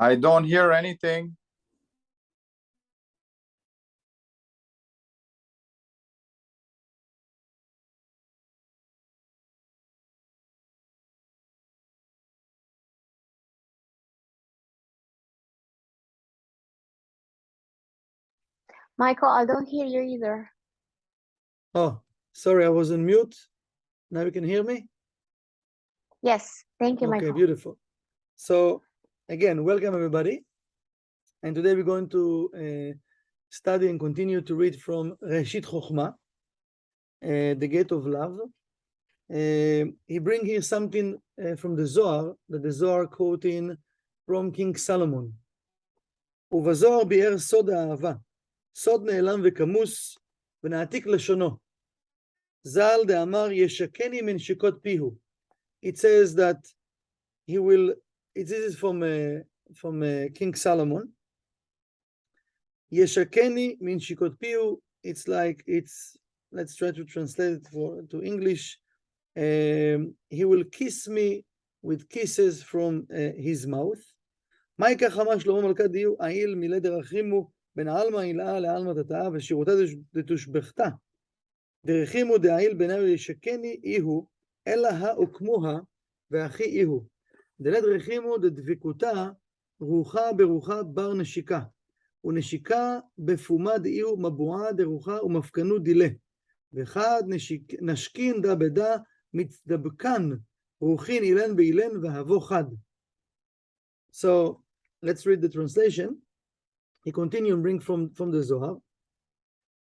I don't hear anything. Michael, I don't hear you either. Oh, sorry, I was on mute. Now you can hear me? Yes, thank you, Okay, Michael. beautiful. So again, welcome everybody. And today we're going to study and continue to read from Reshit Chochma, the Gate of Love. He brings here something from the Zohar, that the Zohar quoting from King Solomon. ובזוהר ביאר סוד האהבה, סוד נעלם וכמוס, ונעתיק לשונו. ז"ל דאמר ישקני מנשיקות פיהו. It says that he will, this is from King Solomon. Yeshakeni minshikot piu. It's like, let's try to translate it to English. He will kiss me with kisses from his mouth. מה יקח חמה שלמה מלכה דיו, העיל מילי דרחימו, בין עלמא הילאה לעלמא תתאה, ושירותה דתושבחתה. דרחימו דעיל ביניו ישקני איהו, אלא האוקמוה, ואחי איהו. דלת רחימו דדבקותה, רוחה ברוחה בר נשיקה. ונשיקה בפומה דאיהו מבועה דרוחה ומפקנו דילה. ואחד נשקין דה בדה, מצדבקן, רוחין אילן באילן, והבו חד. So, let's read the translation. He continues and bring from the Zohar.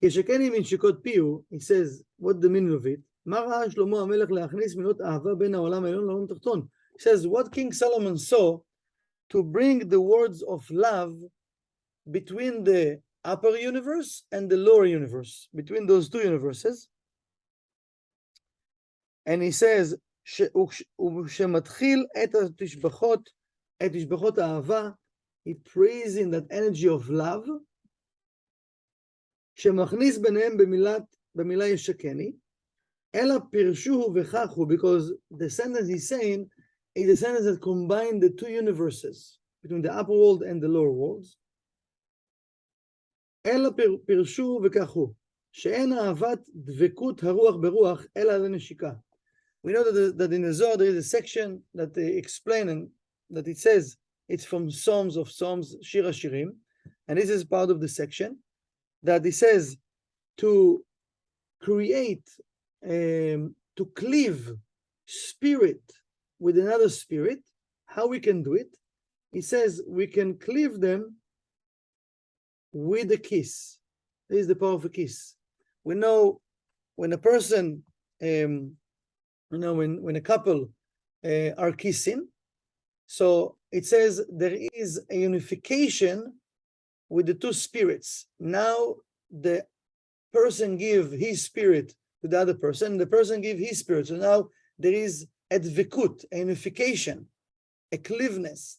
ישקני מנשיקות פיהו, he says, what's the meaning of it? מה ראה שלמה המלך להכניס מילות אהבה בין העולם העליון לעולם התחתון? He says, what King Solomon saw to bring the words of love between the upper universe and the lower universe, between those two universes. And he says, שמתחיל את התשבחות, את תשבחות האהבה, he praising that energy of love, שמכניס ביניהם במילה ישקני, אלא פירשוהו וכחו, because the sentence he's saying is a sentence that combines the two universes, between the upper world and the lower worlds. אלא פירשוהו וכחו, שאין אהבת דבקות הרוח ברוח, אלא לנשיקה. We know that in the Zohar there is a section that they explain and that it says it's from Psalms of Psalms, Shir HaShirim, and this is part of the section that it says to create, to cleave spirit with another spirit. How we can do it? He says we can cleave them with a kiss. This is the power of a kiss. We know when a person, when a couple are kissing, so it says there is a unification with the two spirits. Now the person give his spirit to the other person, the person give his spirit. So now there is a dvikut, a unification, a cleaveness.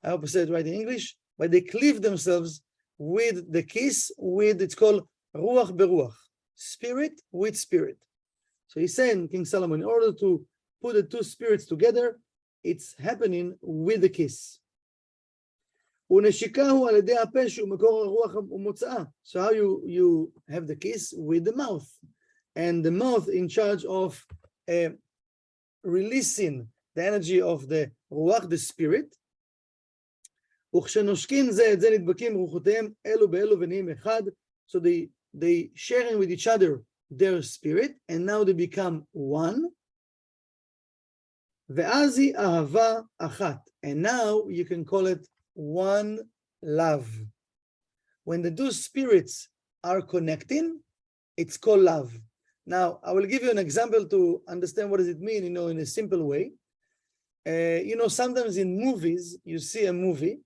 I hope I said it right in English, but they cleave themselves with the kiss, it's called ruach beruach, spirit with spirit. So he's saying, King Solomon, in order to put the two spirits together, it's happening with the kiss. ונשיקה על ידי הפה שהוא מקור הרוח ומוצאה. So how you have the kiss? With the mouth. And the mouth in charge of releasing the energy of the ruach, the spirit. וכשנושקים זה את זה נדבקים רוחותיהם אלו באלו ונהיים אחד. So they sharing with each other their spirit, and now they become one. ואז היא אהבה אחת. And now you can call it one love. When the two spirits are connecting, it's called love. Now, I will give you an example to understand what does it mean, in a simple way. Sometimes in movies, you see a movie,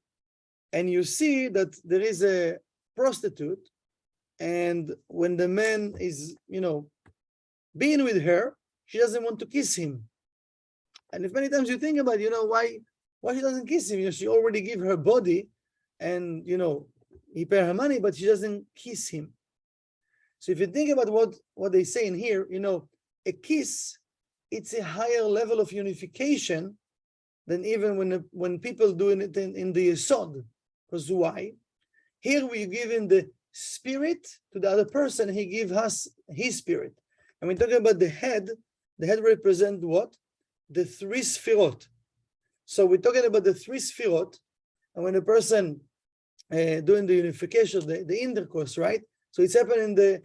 and you see that there is a prostitute, and when the man is, being with her, she doesn't want to kiss him. And if many times you think about, why she doesn't kiss him? She already gave her body, and he pay her money, but she doesn't kiss him. So if you think about what they say in here, a kiss, it's a higher level of unification than even when people doing it in the Yesod. Because why? Here we give in the spirit to the other person, he gives us his spirit. And we're talking about the head represents what? The three sfirot. So we're talking about the three sfirot, and when a person doing the unification, the intercourse, right? So it's happening in the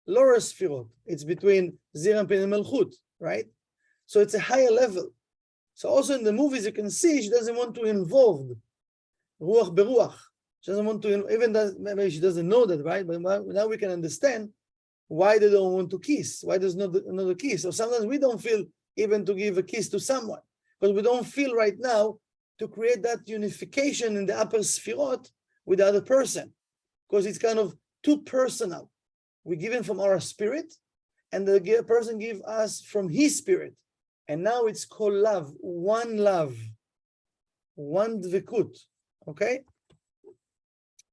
lower sfirot. It's between Zir and Pin and Malchut, right? So it's a higher level. So also in the movies you can see she doesn't want to involve ruach beruach. She doesn't want to, even though maybe she doesn't know that, right? But now we can understand why they don't want to kiss. Why there's not another kiss? Or sometimes we don't feel even to give a kiss to someone because we don't feel right now to create that unification in the upper sfirot with the other person, because it's kind of too personal. We give him from our spirit, and the person give us from his spirit. And now it's called love, one dvekut. Okay?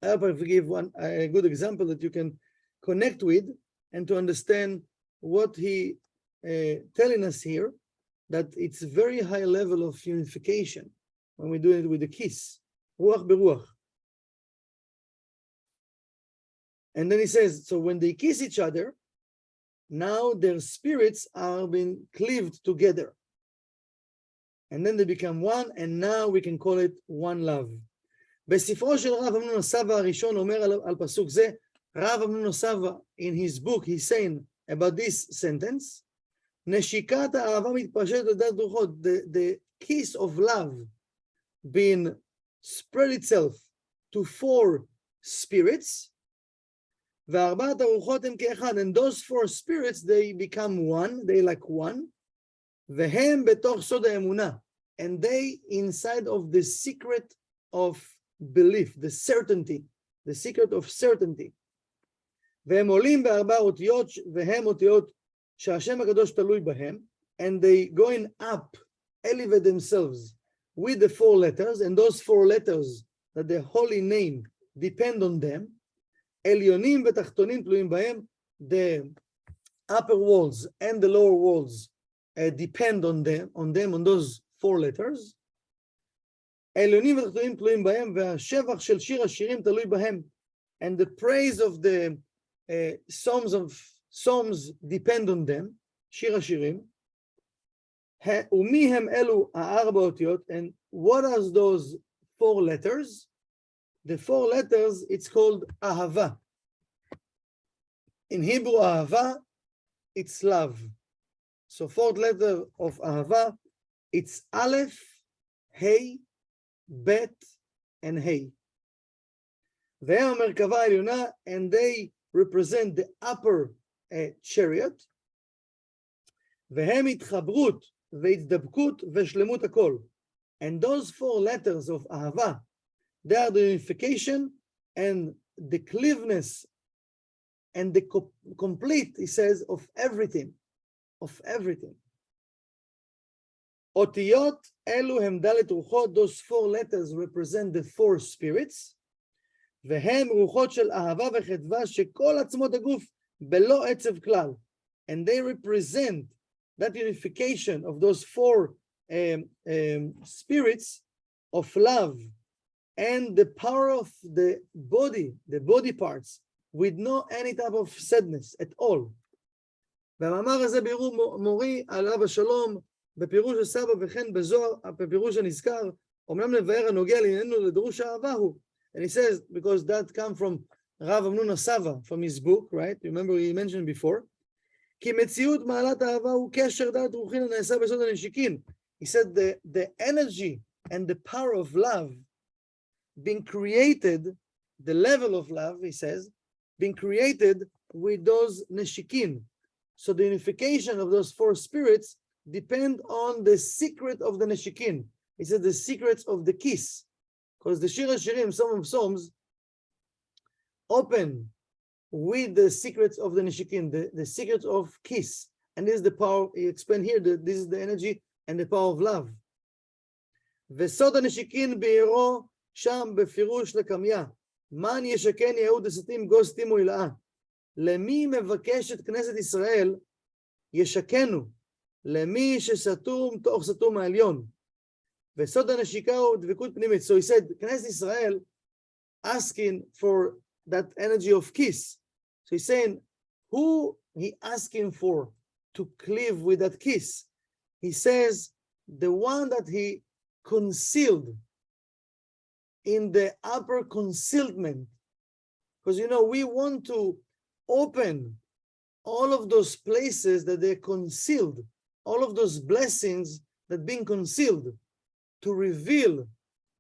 I hope I give a good example that you can connect with and to understand what he telling us here, that it's a very high level of unification when we do it with the kiss, ruach beruach. And then he says, so when they kiss each other, now their spirits are being cleaved together. And then they become one, and now we can call it one love. בספרו של רב אמנון הסבא הראשון אומר על פסוק זה, רב אמנון הסבא, in his book, he's saying about this sentence, נשיקת האהבה מתפשטת לדעת רוחות, the kiss of love being spread itself to four spirits, וארבעת הרוחות הם כאחד, and those four spirits, they become one, they like one, והם בתוך סוד האמונה, and they inside of the secret of belief, the certainty, the secret of certainty. והם עולים בארבע אותיות, והם אותיות שהשם הקדוש תלוי בהם, and they going up, elevate themselves with the four letters, and those four letters that the holy name depend on them, עליונים ותחתונים תלויים בהם, the upper worlds and the lower worlds depend on them, on those four letters, עליונים ותחתונים תלויים בהם, והשבח של שיר השירים תלוי בהם, and the praise of the psalms depend on them, שיר השירים, ומי הם אלו הארבע אותיות, and what are those four letters? The four letters, it's called ahava. In Hebrew, ahava, it's love. So fourth letter of ahava, it's aleph, hey, bet, and hey. והם המרכבה העליונה, and they represent the upper chariot. והם התחברות והתדבקות ושלמות הכל. And those four letters of ahava, they are the unification and the cleavness and the complete, he says, of everything, of everything. אותיות אלו הם דלת רוחות, those four letters represent the four spirits, והם רוחות של אהבה וחדווה שכל עצמות הגוף בלא עצב כלל. And they represent that unification of those four spirits of love and the power of the body parts, with no any type of sadness at all. והמאמר הזה ביאור מורי עליו השלום, בפירוש הסבא וכן בזוהר, בפירוש הנזכר, אומנם לבאר הנוגע לענייננו לדרוש האהבה הוא. And he says, because that come from Rav Amnun Asava, from his book, right? Remember he mentioned before. כי מציאות מעלת האהבה הוא קשר דעת רוחין הנעשה בסוד הנשיקין. He said the energy and the power of love being created, the level of love, he says, being created with those neshikin. So the unification of those four spirits depend on the secret of the neshikin. He said the secrets of the kiss. Because the Shir HaShirim, some of Psalms, open with the secrets of the neshikin, the secrets of kiss. And this is the power, he explained here, that this is the energy and the power of love. וסוד הנשיקין בעירו שם בפירוש לקמיה, מן ישכן יהוד הסתים גוס תימו ילאה. למי מבקשת כנסת ישראל ישכנו, למי שסתום תוך סתום העליון. וסוד הנשיקה הוא דבקות פנימית. So he said, Knesset Israel asking for that energy of kiss. So he's saying, who he asking for to cleave with that kiss? He says, the one that he concealed in the upper concealment. Because, we want to open all of those places that they're concealed, all of those blessings that being concealed, to reveal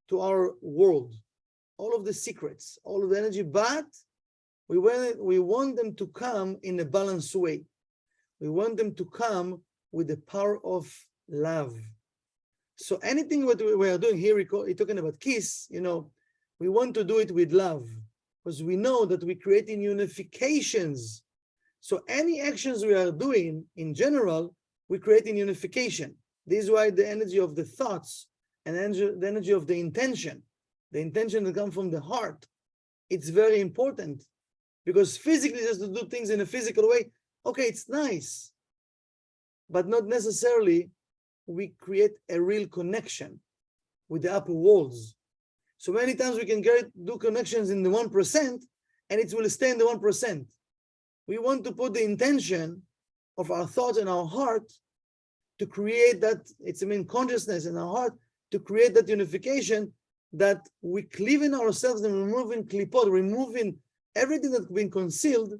to our world all of the secrets, all of the energy, but we want them to come in a balanced way. We want them to come with the power of love. So anything what we are doing here, we're talking about kiss, we want to do it with love, because we know that we're creating unifications. So any actions we are doing in general, we're creating unification. This is why the energy of the thoughts and the energy of the intention that comes from the heart, it's very important. Because physically, just to do things in a physical way, okay, it's nice, but not necessarily we create a real connection with the upper worlds. So many times we can do connections in the 1%, and it will stay in the 1%. We want to put the intention of our thoughts and our heart to create that, consciousness in our heart, to create that unification, that we cleave in ourselves and removing klipot, removing everything that's been concealed,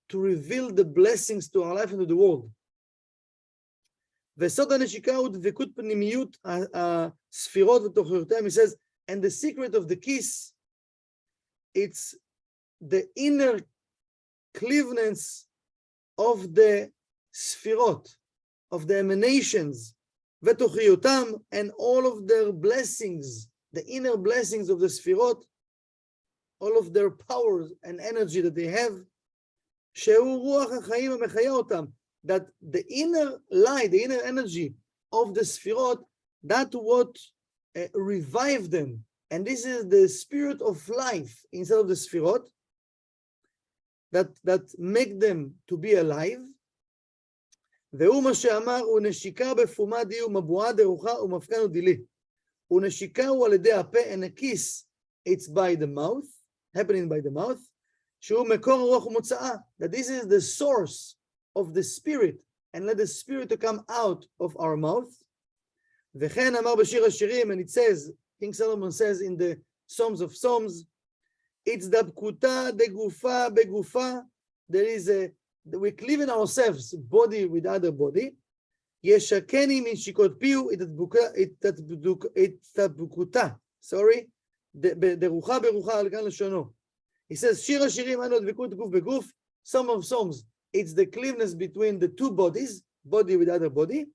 to reveal the blessings to our life and to the world. וסוד הנשיקה הוא דבקות פנימיות הספירות ותוכניותיהם. He says, and the secret of the kiss, it's the inner cleavness of the sfirot, of the emanations, ותוכניותם, and all of their blessings, the inner blessings of the sfirot, all of their powers and energy that they have, שהוא רוח החיים המחיה אותם, that the inner light, the inner energy of the sfirot, that's what revived them. And this is the spirit of life inside of the sfirot that make them to be alive. והוא מה שאמר, הוא נשיקה בפומה די ומבואה דרוחה ומפקן ודילי. הוא נשיקה הוא על ידי הפה, and a kiss, it's by the mouth, happening by the mouth, שהוא מקור רוח ומוצאה, that this is the source of the spirit, and let the spirit to come out of our mouth. וכן אמר בשיר השירים, and it says, King Solomon says in the Psalms of Psalms, it's דבקותה דגופה בגופה, there is we're cleaving ourselves, body with other body, ישקני מנשיקות פיהו התדבקותה, sorry, דרוחה ברוחה על כאן לשונו. He says, שיר השירים אנו דבקות גוף בגוף, Psalm of Psalms, it's the cleavness between the two bodies, body with other body.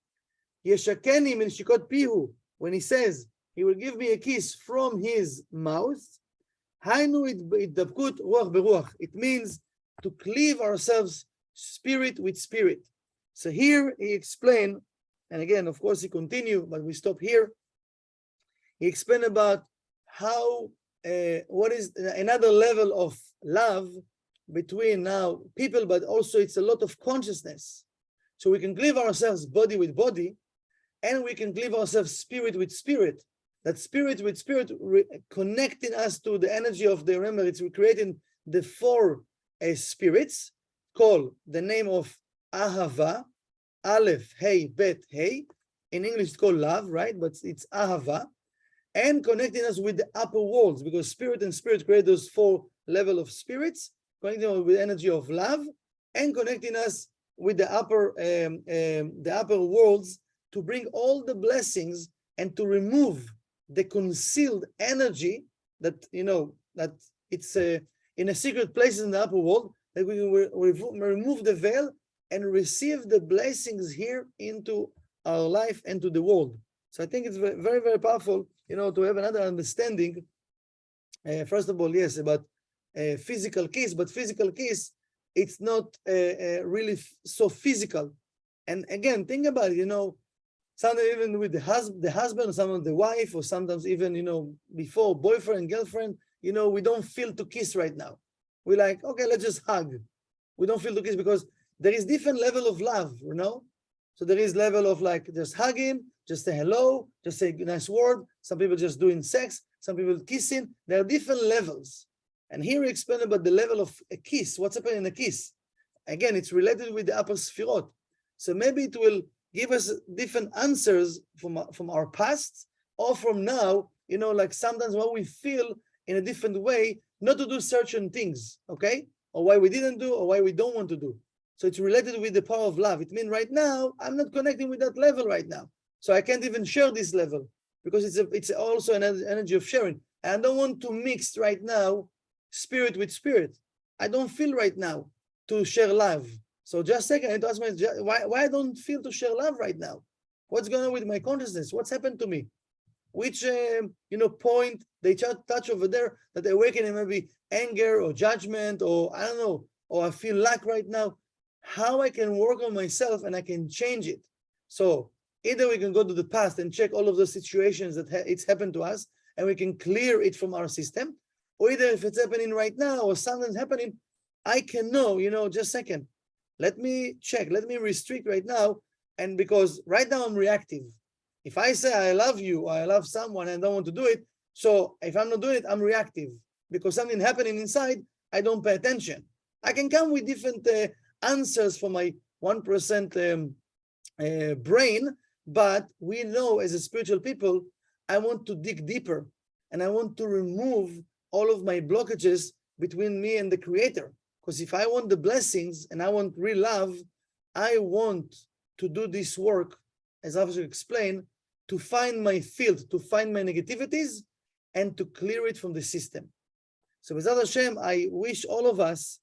ישקני מנשיקות פיהו, when he says, he will give me a kiss from his mouth, היינו התדבקות רוח ברוח. It means to cleave ourselves spirit with spirit. So here he explained, and again, of course, he continued, but we stop here. He explained about how, what is another level of love between now people, but also it's a lot of consciousness. So we can cleave ourselves body with body, and we can cleave ourselves spirit with spirit. That spirit with spirit connecting us to the energy of the, remember, it's creating the four spirits, called the name of Ahava, Aleph, Hey, Bet, Hey. In English, it's called love, right? But it's Ahava. And connecting us with the upper worlds, because spirit and spirit create those four levels of spirits, connecting us with energy of love, and connecting us with the upper worlds to bring all the blessings and to remove the concealed energy that, that it's in a secret place in the upper world, that we will remove the veil and receive the blessings here into our life and to the world. So I think it's very, very powerful, to have another understanding. First of all, yes, about physical kiss, but physical kiss, it's not really so physical. And again, think about it, sometimes even with the husband, or sometimes the wife, or sometimes even, before boyfriend and girlfriend, we don't feel to kiss right now. We're like, okay, let's just hug. We don't feel to kiss because there is different level of love, So there is level of like just hugging, just say hello, just say a nice word. Some people just doing sex, some people kissing. There are different levels. And here we explain about the level of a kiss. What's happening in a kiss? Again, it's related with the upper sphirot. So maybe it will give us different answers from our past or from now, like sometimes what we feel in a different way, not to do certain things, okay? Or why we didn't do, or why we don't want to do. So it's related with the power of love. It means right now, I'm not connecting with that level right now. So I can't even share this level because it's also an energy of sharing. And I don't want to mix right now spirit with spirit. I don't feel right now to share love. So just a second, I need to ask myself, why I don't feel to share love right now? What's going on with my consciousness? What's happened to me? Which point they touch over there that they awaken in maybe anger or judgment, or I don't know, or I feel lack right now. How I can work on myself and I can change it. So either we can go to the past and check all of the situations that it's happened to us and we can clear it from our system, or either if it's happening right now or something's happening, I can know, just a second, let me check, let me restrict right now. And because right now I'm reactive. If I say I love you or I love someone and I don't want to do it, so if I'm not doing it, I'm reactive because something happening inside, I don't pay attention. I can come with different answers for my 1% brain, but we know as a spiritual people, I want to dig deeper and I want to remove all of my blockages between me and the creator. Because if I want the blessings and I want real love, I want to do this work, as I've explained, to find my field, to find my negativities, and to clear it from the system. So B'ezrat Hashem, I wish all of us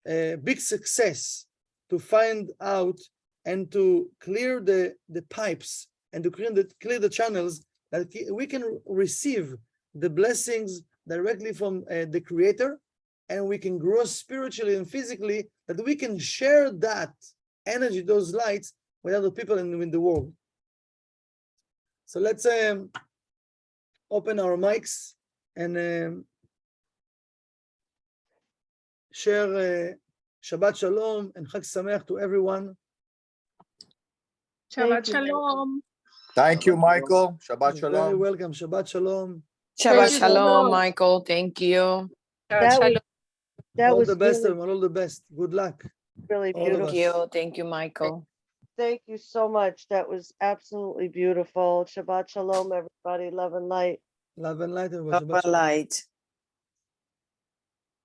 big success to find out and to clear the pipes and to clear the channels that we can receive the blessings directly from the Creator, and we can grow spiritually and physically, that we can share that energy, those lights, with other people in the world. So let's open our mics and share Shabbat Shalom and Chag Sameach to everyone. Shabbat Shalom. Thank you, Michael. Shabbat You're very Shalom. welcome. Shabbat Shalom. Shabbat you, Shalom, Shalom. Michael. Thank you. Shabbat That Shalom. All was the best, really, everyone. All the best. Good luck. really All of beautiful. us. Thank you. Thank you, Michael. Thank you so much. That was absolutely beautiful. Shabbat Shalom, everybody. Love and light. Love and light. Love and light.